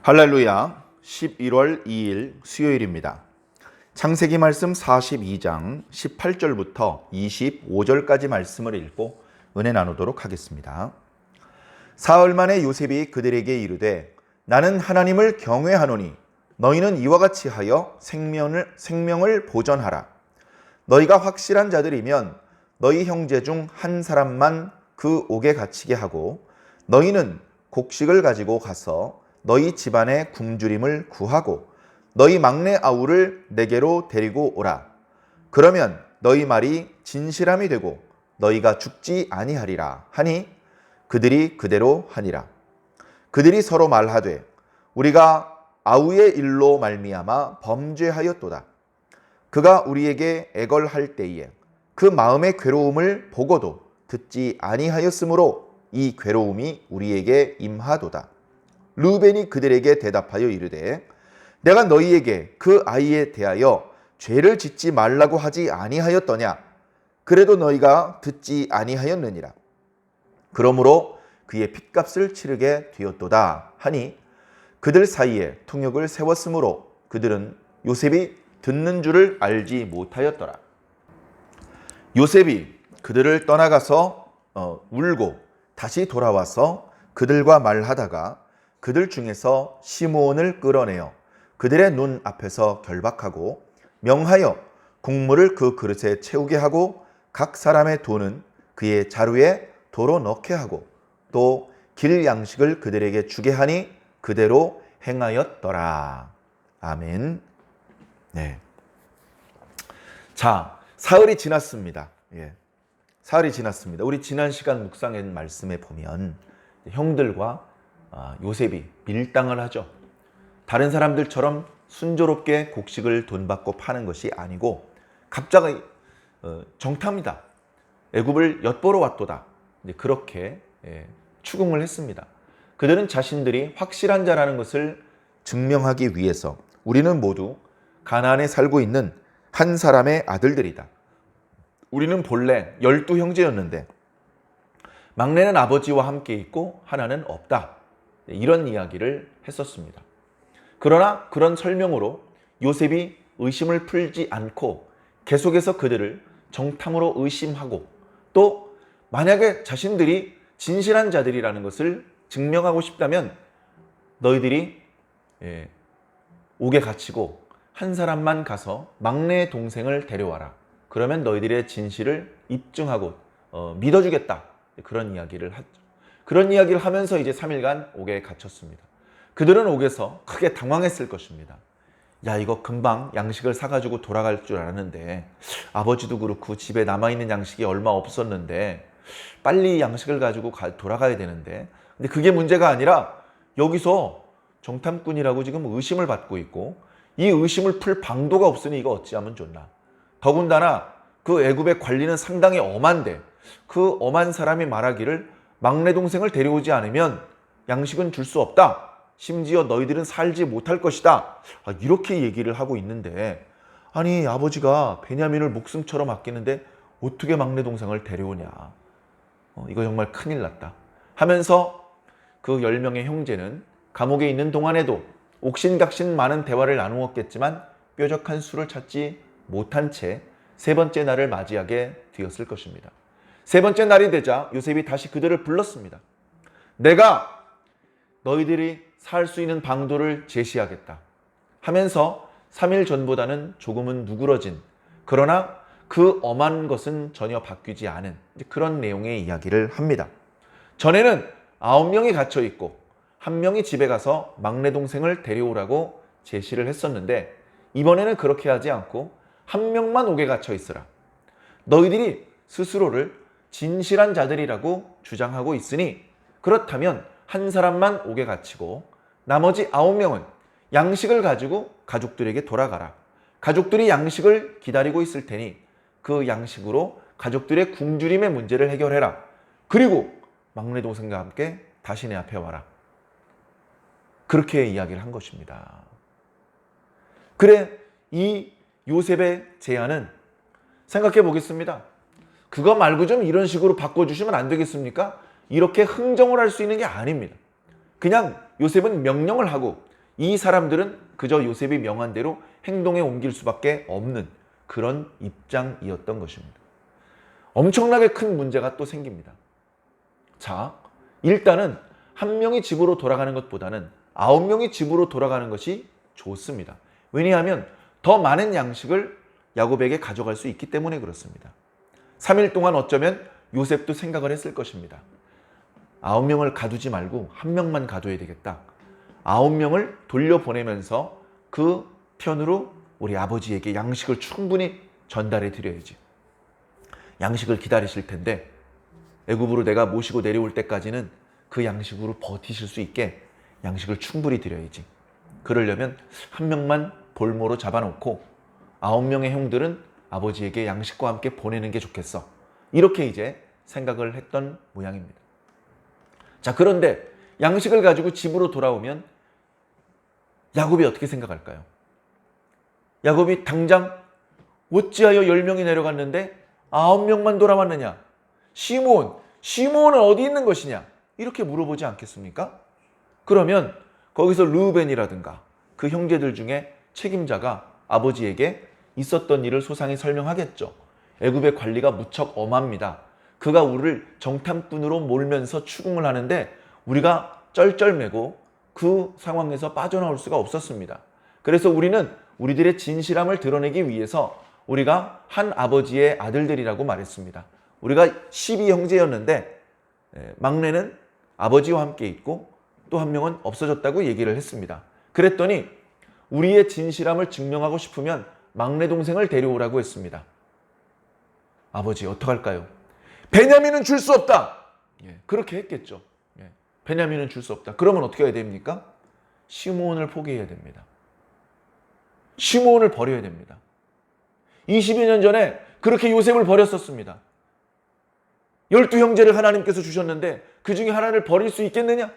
할렐루야. 11월 2일 수요일입니다. 창세기 말씀 42장 18절부터 25절까지 말씀을 읽고 은혜 나누도록 하겠습니다. 사흘 만에 요셉이 그들에게 이르되 나는 하나님을 경외하노니 너희는 이와 같이 하여 생명을 보전하라. 너희가 확실한 자들이면 너희 형제 중 한 사람만 그 옥에 갇히게 하고 너희는 곡식을 가지고 가서 너희 집안의 굶주림을 구하고 너희 막내 아우를 내게로 데리고 오라. 그러면 너희 말이 진실함이 되고 너희가 죽지 아니하리라 하니 그들이 그대로 하니라. 그들이 서로 말하되 우리가 아우의 일로 말미암아 범죄하였도다. 그가 우리에게 애걸할 때에 그 마음의 괴로움을 보고도 듣지 아니하였으므로 이 괴로움이 우리에게 임하도다. 르우벤이 그들에게 대답하여 이르되 내가 너희에게 그 아이에 대하여 죄를 짓지 말라고 하지 아니하였더냐. 그래도 너희가 듣지 아니하였느니라. 그러므로 그의 핏값을 치르게 되었도다 하니 그들 사이에 통역을 세웠으므로 그들은 요셉이 듣는 줄을 알지 못하였더라. 요셉이 그들을 떠나가서 울고 다시 돌아와서 그들과 말하다가 그들 중에서 시므온을 끌어내어 그들의 눈 앞에서 결박하고 명하여 국물을 그 그릇에 채우게 하고 각 사람의 돈은 그의 자루에 도로 넣게 하고 또 길 양식을 그들에게 주게 하니 그대로 행하였더라. 아멘. 네. 자, 사흘이 지났습니다. 사흘이 지났습니다. 우리 지난 시간 묵상한 말씀에 보면 형들과 요셉이 밀당을 하죠. 다른 사람들처럼 순조롭게 곡식을 돈 받고 파는 것이 아니고 갑자기 정탐이다. 애굽을 엿보러 왔도다. 그렇게 추궁을 했습니다. 그들은 자신들이 확실한 자라는 것을 증명하기 위해서 우리는 모두 가나안에 살고 있는 한 사람의 아들들이다. 우리는 본래 12형제였는데 막내는 아버지와 함께 있고 하나는 없다. 이런 이야기를 했었습니다. 그러나 그런 설명으로 요셉이 의심을 풀지 않고 계속해서 그들을 정탐으로 의심하고 또 만약에 자신들이 진실한 자들이라는 것을 증명하고 싶다면 너희들이 옥에 갇히고 한 사람만 가서 막내 동생을 데려와라. 그러면 너희들의 진실을 입증하고 믿어주겠다. 그런 이야기를 하죠. 그런 이야기를 하면서 이제 3일간 옥에 갇혔습니다. 그들은 옥에서 크게 당황했을 것입니다. 야, 이거 금방 양식을 사가지고 돌아갈 줄 알았는데 아버지도 그렇고 집에 남아있는 양식이 얼마 없었는데 빨리 양식을 가지고 돌아가야 되는데 근데 그게 문제가 아니라 여기서 정탐꾼이라고 지금 의심을 받고 있고 이 의심을 풀 방도가 없으니 이거 어찌하면 좋나. 더군다나 그 애굽의 관리는 상당히 엄한데 그 엄한 사람이 말하기를 막내 동생을 데려오지 않으면 양식은 줄 수 없다. 심지어 너희들은 살지 못할 것이다. 이렇게 얘기를 하고 있는데 아니 아버지가 베냐민을 목숨처럼 아끼는데 어떻게 막내 동생을 데려오냐. 이거 정말 큰일 났다. 하면서 그 10명의 형제는 감옥에 있는 동안에도 옥신각신 많은 대화를 나누었겠지만 뾰족한 수를 찾지 못한 채 세 번째 날을 맞이하게 되었을 것입니다. 세 번째 날이 되자 요셉이 다시 그들을 불렀습니다. 내가 너희들이 살 수 있는 방도를 제시하겠다 하면서 3일 전보다는 조금은 누그러진 그러나 그 엄한 것은 전혀 바뀌지 않은 그런 내용의 이야기를 합니다. 전에는 9명이 갇혀 있고 1명이 집에 가서 막내 동생을 데려오라고 제시를 했었는데 이번에는 그렇게 하지 않고 1명만 옥에 갇혀 있으라. 너희들이 스스로를 진실한 자들이라고 주장하고 있으니 그렇다면 한 사람만 옥에 갇히고 나머지 9명은 양식을 가지고 가족들에게 돌아가라. 가족들이 양식을 기다리고 있을 테니 그 양식으로 가족들의 굶주림의 문제를 해결해라. 그리고 막내 동생과 함께 다시 내 앞에 와라. 그렇게 이야기를 한 것입니다. 그래, 이 요셉의 제안은 생각해 보겠습니다. 그거 말고 좀 이런 식으로 바꿔주시면 안 되겠습니까? 이렇게 흥정을 할 수 있는 게 아닙니다. 그냥 요셉은 명령을 하고 이 사람들은 그저 요셉이 명한 대로 행동에 옮길 수밖에 없는 그런 입장이었던 것입니다. 엄청나게 큰 문제가 또 생깁니다. 자, 일단은 한 명이 집으로 돌아가는 것보다는 9명이 집으로 돌아가는 것이 좋습니다. 왜냐하면 더 많은 양식을 야곱에게 가져갈 수 있기 때문에 그렇습니다. 3일 동안 어쩌면 요셉도 생각을 했을 것입니다. 9명을 가두지 말고 1명만 가둬야 되겠다. 9명을 돌려보내면서 그 편으로 우리 아버지에게 양식을 충분히 전달해 드려야지. 양식을 기다리실 텐데 애굽으로 내가 모시고 내려올 때까지는 그 양식으로 버티실 수 있게 양식을 충분히 드려야지. 그러려면 1명만 볼모로 잡아놓고 9명의 형들은 아버지에게 양식과 함께 보내는 게 좋겠어. 이렇게 이제 생각을 했던 모양입니다. 자, 그런데 양식을 가지고 집으로 돌아오면 야곱이 어떻게 생각할까요? 야곱이 당장 어찌하여 10명이 내려갔는데 9명만 돌아왔느냐? 시므온은 어디 있는 것이냐? 이렇게 물어보지 않겠습니까? 그러면 거기서 르우벤이라든가 그 형제들 중에 책임자가 아버지에게 있었던 일을 소상히 설명하겠죠. 애굽의 관리가 무척 엄합니다. 그가 우리를 정탐꾼으로 몰면서 추궁을 하는데 우리가 쩔쩔매고 그 상황에서 빠져나올 수가 없었습니다. 그래서 우리는 우리들의 진실함을 드러내기 위해서 우리가 한 아버지의 아들들이라고 말했습니다. 우리가 12형제였는데 막내는 아버지와 함께 있고 또 한 명은 없어졌다고 얘기를 했습니다. 그랬더니 우리의 진실함을 증명하고 싶으면 막내 동생을 데려오라고 했습니다. 아버지 어떡할까요? 베냐민은 줄 수 없다. 그렇게 했겠죠. 베냐민은 줄 수 없다. 그러면 어떻게 해야 됩니까? 시므온을 포기해야 됩니다. 시므온을 버려야 됩니다. 20여 년 전에 그렇게 요셉을 버렸었습니다. 12형제를 하나님께서 주셨는데 그 중에 하나를 버릴 수 있겠느냐?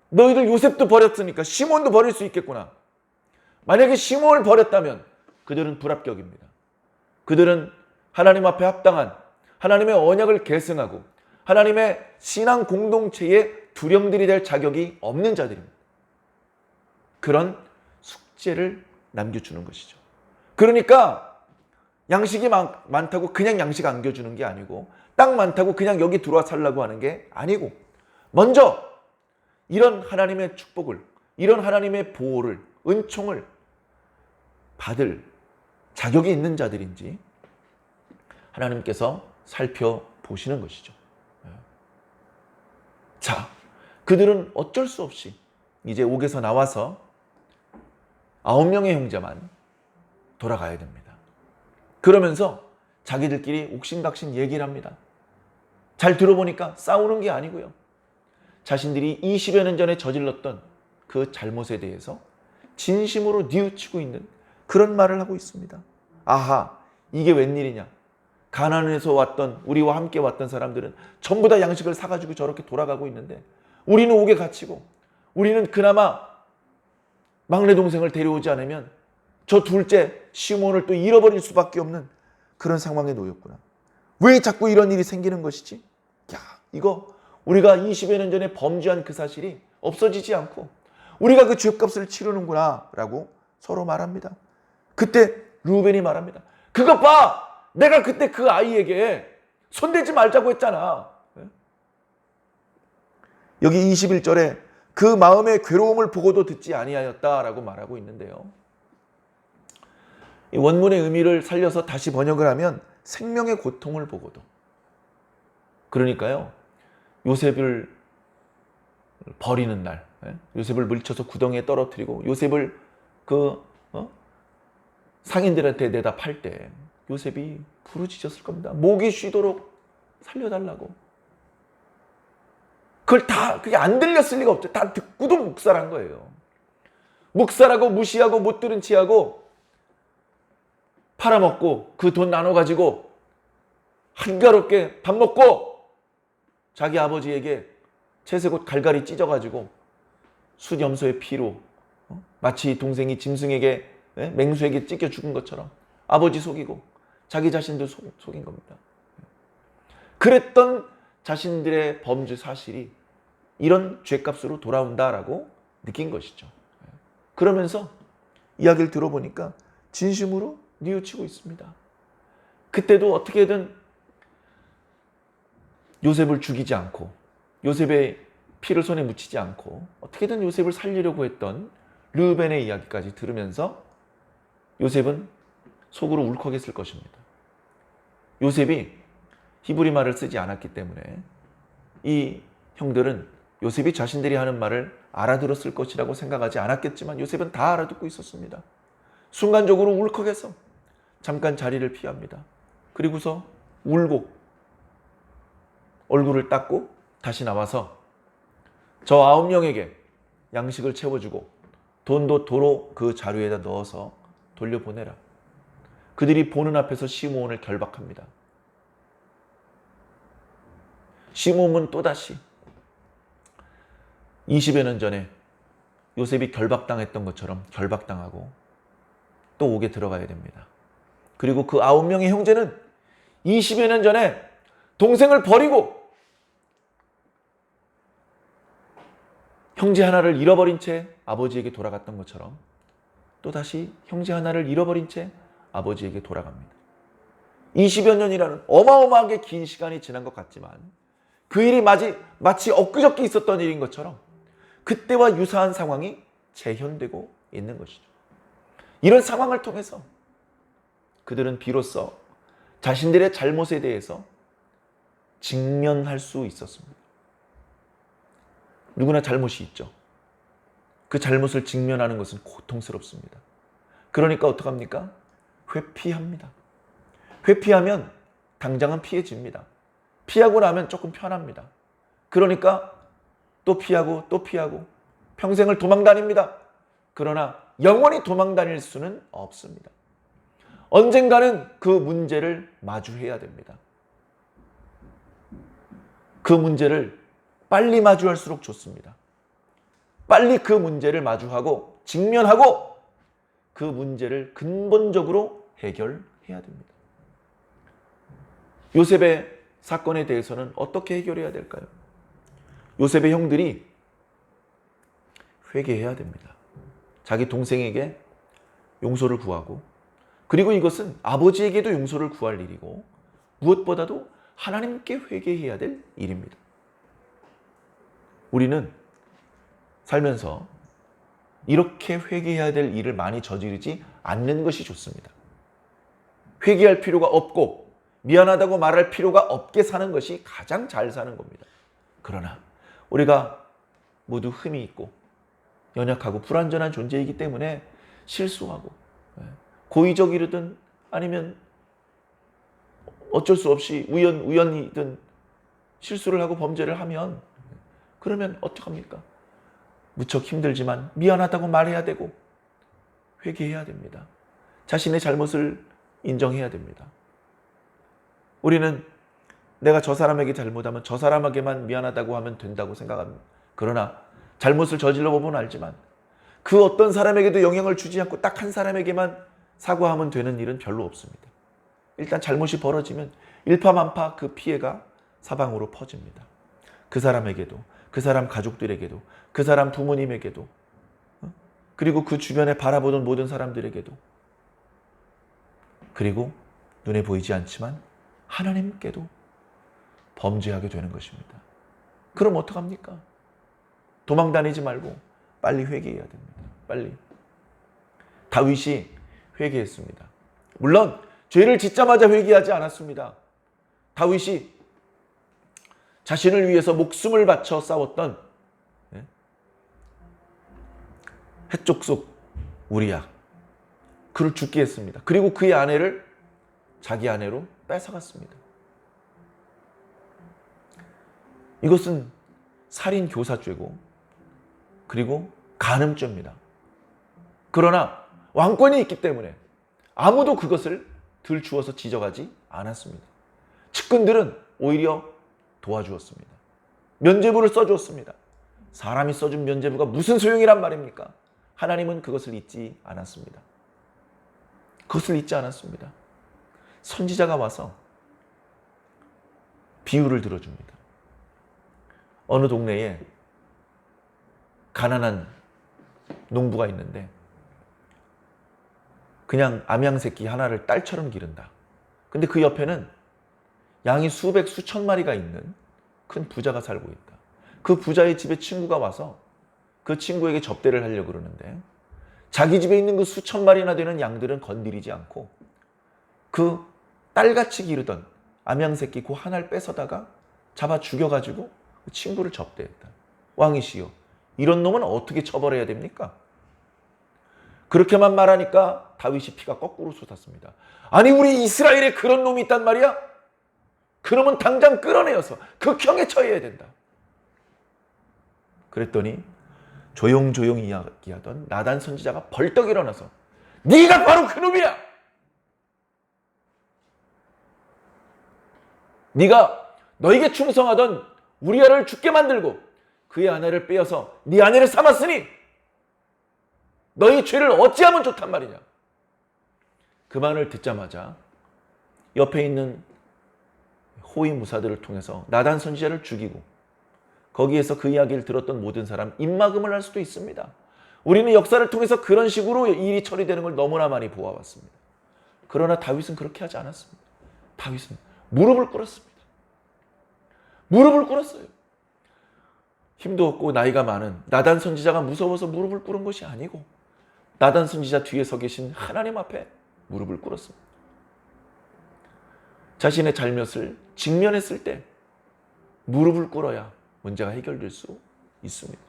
너희들 요셉도 버렸으니까 시므온도 버릴 수 있겠구나. 만약에 시므온을 버렸다면 그들은 불합격입니다. 그들은 하나님 앞에 합당한 하나님의 언약을 계승하고 하나님의 신앙 공동체의 두령들이 될 자격이 없는 자들입니다. 그런 숙제를 남겨주는 것이죠. 그러니까 양식이 많다고 그냥 양식 안겨주는 게 아니고 땅 많다고 그냥 여기 들어와 살라고 하는 게 아니고 먼저 이런 하나님의 축복을, 이런 하나님의 보호를, 은총을 받을 자격이 있는 자들인지 하나님께서 살펴보시는 것이죠. 자, 그들은 어쩔 수 없이 이제 옥에서 나와서 9명의 형제만 돌아가야 됩니다. 그러면서 자기들끼리 옥신각신 얘기를 합니다. 잘 들어보니까 싸우는 게 아니고요. 자신들이 20여 년 전에 저질렀던 그 잘못에 대해서 진심으로 뉘우치고 있는 그런 말을 하고 있습니다. 아하, 이게 웬일이냐. 가나안에서 왔던 우리와 함께 왔던 사람들은 전부 다 양식을 사가지고 저렇게 돌아가고 있는데 우리는 옥에 갇히고 우리는 그나마 막내 동생을 데려오지 않으면 저 둘째 시므온을 또 잃어버릴 수밖에 없는 그런 상황에 놓였구나. 왜 자꾸 이런 일이 생기는 것이지? 야, 이거 우리가 20여 년 전에 범죄한 그 사실이 없어지지 않고 우리가 그 죄값을 치르는구나 라고 서로 말합니다. 그때 르우벤이 말합니다. 그것 봐! 내가 그때 그 아이에게 손대지 말자고 했잖아. 여기 21절에 그 마음의 괴로움을 보고도 듣지 아니하였다라고 말하고 있는데요. 이 원문의 의미를 살려서 다시 번역을 하면 생명의 고통을 보고도. 그러니까요. 요셉을 버리는 날, 요셉을 물쳐서 구덩이에 떨어뜨리고 요셉을 상인들한테 내다 팔 때 요셉이 부르짖었을 겁니다. 목이 쉬도록 살려달라고. 그게 안 들렸을 리가 없죠. 다 듣고도 묵살한 거예요. 묵살하고 무시하고 못 들은 체하고 팔아먹고 그 돈 나눠가지고 한가롭게 밥 먹고 자기 아버지에게 채색옷 갈갈이 찢어가지고 숫염소의 피로 마치 동생이 짐승에게 맹수에게 찢겨 죽은 것처럼 아버지 속이고 자기 자신도 속인 겁니다. 그랬던 자신들의 범죄 사실이 이런 죄값으로 돌아온다라고 느낀 것이죠. 그러면서 이야기를 들어보니까 진심으로 뉘우치고 있습니다. 그때도 어떻게든 요셉을 죽이지 않고 요셉의 피를 손에 묻히지 않고 어떻게든 요셉을 살리려고 했던 르우벤의 이야기까지 들으면서 요셉은 속으로 울컥했을 것입니다. 요셉이 히브리 말을 쓰지 않았기 때문에 이 형들은 요셉이 자신들이 하는 말을 알아들었을 것이라고 생각하지 않았겠지만 요셉은 다 알아듣고 있었습니다. 순간적으로 울컥해서 잠깐 자리를 피합니다. 그리고서 울고 얼굴을 닦고 다시 나와서 저 9명에게 양식을 채워주고 돈도 도로 그 자루에다 넣어서 돌려보내라. 그들이 보는 앞에서 시므온을 결박합니다. 시므온은 또다시 20여 년 전에 요셉이 결박당했던 것처럼 결박당하고 또 옥에 들어가야 됩니다. 그리고 그 9명의 형제는 20여 년 전에 동생을 버리고 형제 하나를 잃어버린 채 아버지에게 돌아갔던 것처럼 또다시 형제 하나를 잃어버린 채 아버지에게 돌아갑니다. 20여 년이라는 어마어마하게 긴 시간이 지난 것 같지만 그 일이 마치 엊그저께 있었던 일인 것처럼 그때와 유사한 상황이 재현되고 있는 것이죠. 이런 상황을 통해서 그들은 비로소 자신들의 잘못에 대해서 직면할 수 있었습니다. 누구나 잘못이 있죠. 그 잘못을 직면하는 것은 고통스럽습니다. 그러니까 어떡합니까? 회피합니다. 회피하면 당장은 피해집니다. 피하고 나면 조금 편합니다. 그러니까 또 피하고 또 피하고 평생을 도망다닙니다. 그러나 영원히 도망다닐 수는 없습니다. 언젠가는 그 문제를 마주해야 됩니다. 그 문제를 빨리 마주할수록 좋습니다. 빨리 그 문제를 마주하고 직면하고 그 문제를 근본적으로 해결해야 됩니다. 요셉의 사건에 대해서는 어떻게 해결해야 될까요? 요셉의 형들이 회개해야 됩니다. 자기 동생에게 용서를 구하고 그리고 이것은 아버지에게도 용서를 구할 일이고 무엇보다도 하나님께 회개해야 될 일입니다. 우리는 살면서 이렇게 회개해야 될 일을 많이 저지르지 않는 것이 좋습니다. 회개할 필요가 없고 미안하다고 말할 필요가 없게 사는 것이 가장 잘 사는 겁니다. 그러나 우리가 모두 흠이 있고 연약하고 불완전한 존재이기 때문에 실수하고 고의적이든 아니면 어쩔 수 없이 우연이든 실수를 하고 범죄를 하면 그러면 어떡합니까? 무척 힘들지만 미안하다고 말해야 되고 회개해야 됩니다. 자신의 잘못을 인정해야 됩니다. 우리는 내가 저 사람에게 잘못하면 저 사람에게만 미안하다고 하면 된다고 생각합니다. 그러나 잘못을 저질러 보면 알지만 그 어떤 사람에게도 영향을 주지 않고 딱 한 사람에게만 사과하면 되는 일은 별로 없습니다. 일단 잘못이 벌어지면 일파만파 그 피해가 사방으로 퍼집니다. 그 사람에게도, 그 사람 가족들에게도, 그 사람 부모님에게도, 그리고 그 주변에 바라보던 모든 사람들에게도, 그리고 눈에 보이지 않지만 하나님께도 범죄하게 되는 것입니다. 그럼 어떡합니까? 도망다니지 말고 빨리 회개해야 됩니다. 빨리. 다윗이 회개했습니다. 물론 죄를 짓자마자 회개하지 않았습니다. 다윗이 자신을 위해서 목숨을 바쳐 싸웠던 헷족속 우리야, 그를 죽게 했습니다. 그리고 그의 아내를 자기 아내로 뺏어갔습니다. 이것은 살인 교사죄고 그리고 간음죄입니다. 그러나 왕권이 있기 때문에 아무도 그것을 들추어서 지적하지 않았습니다. 측근들은 오히려 도와주었습니다. 면죄부를 써주었습니다. 사람이 써준 면죄부가 무슨 소용이란 말입니까? 하나님은 그것을 잊지 않았습니다. 그것을 잊지 않았습니다. 선지자가 와서 비유를 들어줍니다. 어느 동네에 가난한 농부가 있는데 그냥 암양 새끼 하나를 딸처럼 기른다. 근데 그 옆에는 양이 수백 수천 마리가 있는 큰 부자가 살고 있다. 그 부자의 집에 친구가 와서 그 친구에게 접대를 하려고 그러는데 자기 집에 있는 그 수천 마리나 되는 양들은 건드리지 않고 그 딸같이 기르던 암양 새끼 그 하나를 뺏어다가 잡아 죽여가지고 그 친구를 접대했다. 왕이시여, 이런 놈은 어떻게 처벌해야 됩니까? 그렇게만 말하니까 다윗이 피가 거꾸로 솟았습니다. 아니, 우리 이스라엘에 그런 놈이 있단 말이야? 그놈은 당장 끌어내어서 극형에 처해야 된다. 그랬더니 조용조용 이야기하던 나단 선지자가 벌떡 일어나서 네가 바로 그놈이야! 네가 너에게 충성하던 우리아를 죽게 만들고 그의 아내를 빼어서 네 아내를 삼았으니 너희 죄를 어찌하면 좋단 말이냐. 그 말을 듣자마자 옆에 있는 호위 무사들을 통해서 나단 선지자를 죽이고 거기에서 그 이야기를 들었던 모든 사람 입막음을 할 수도 있습니다. 우리는 역사를 통해서 그런 식으로 일이 처리되는 걸 너무나 많이 보아왔습니다. 그러나 다윗은 그렇게 하지 않았습니다. 다윗은 무릎을 꿇었습니다. 무릎을 꿇었어요. 힘도 없고 나이가 많은 나단 선지자가 무서워서 무릎을 꿇은 것이 아니고 나단 선지자 뒤에 서 계신 하나님 앞에 무릎을 꿇었습니다. 자신의 잘못을 직면했을 때 무릎을 꿇어야 문제가 해결될 수 있습니다.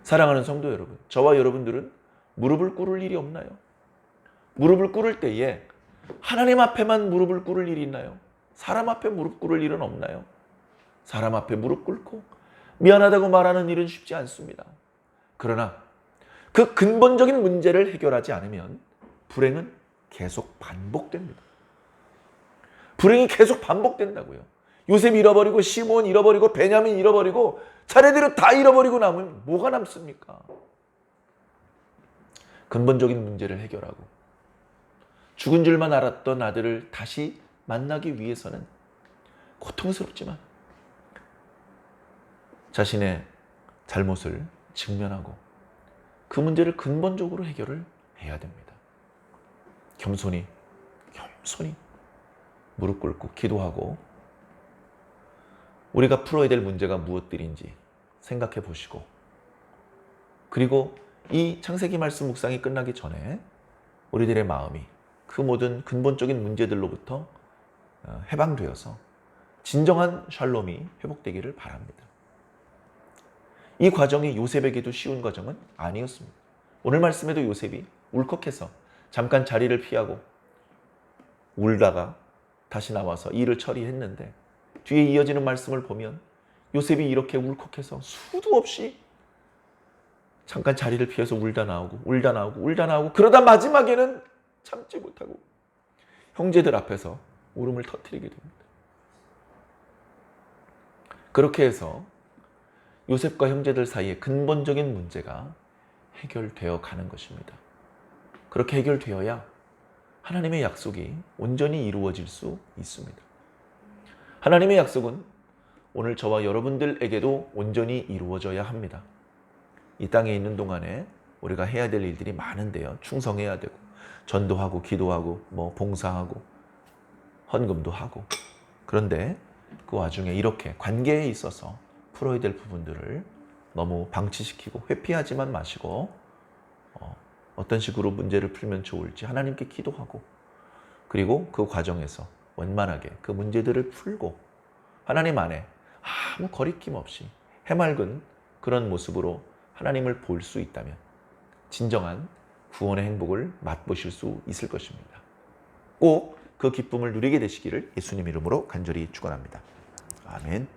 사랑하는 성도 여러분, 저와 여러분들은 무릎을 꿇을 일이 없나요? 무릎을 꿇을 때에 하나님 앞에만 무릎을 꿇을 일이 있나요? 사람 앞에 무릎 꿇을 일은 없나요? 사람 앞에 무릎 꿇고 미안하다고 말하는 일은 쉽지 않습니다. 그러나 그 근본적인 문제를 해결하지 않으면 불행은 계속 반복됩니다. 불행이 계속 반복된다고요. 요셉 잃어버리고 시므온 잃어버리고 베냐민 잃어버리고 차례대로 다 잃어버리고 남으면 뭐가 남습니까? 근본적인 문제를 해결하고 죽은 줄만 알았던 아들을 다시 만나기 위해서는 고통스럽지만 자신의 잘못을 직면하고 그 문제를 근본적으로 해결을 해야 됩니다. 겸손히 무릎 꿇고 기도하고 우리가 풀어야 될 문제가 무엇들인지 생각해 보시고 그리고 이 창세기 말씀 묵상이 끝나기 전에 우리들의 마음이 그 모든 근본적인 문제들로부터 해방되어서 진정한 샬롬이 회복되기를 바랍니다. 이 과정이 요셉에게도 쉬운 과정은 아니었습니다. 오늘 말씀에도 요셉이 울컥해서 잠깐 자리를 피하고 울다가 다시 나와서 일을 처리했는데 뒤에 이어지는 말씀을 보면 요셉이 이렇게 울컥해서 수도 없이 잠깐 자리를 피해서 울다 나오고 그러다 마지막에는 참지 못하고 형제들 앞에서 울음을 터뜨리게 됩니다. 그렇게 해서 요셉과 형제들 사이의 근본적인 문제가 해결되어 가는 것입니다. 그렇게 해결되어야 하나님의 약속이 온전히 이루어질 수 있습니다. 하나님의 약속은 오늘 저와 여러분들에게도 온전히 이루어져야 합니다. 이 땅에 있는 동안에 우리가 해야 될 일들이 많은데요. 충성해야 되고 전도하고 기도하고 봉사하고 헌금도 하고 그런데 그 와중에 이렇게 관계에 있어서 풀어야 될 부분들을 너무 방치시키고 회피하지만 마시고 어떤 식으로 문제를 풀면 좋을지 하나님께 기도하고 그리고 그 과정에서 원만하게 그 문제들을 풀고 하나님 안에 아무 거리낌 없이 해맑은 그런 모습으로 하나님을 볼 수 있다면 진정한 구원의 행복을 맛보실 수 있을 것입니다. 꼭 그 기쁨을 누리게 되시기를 예수님 이름으로 간절히 축원합니다. 아멘.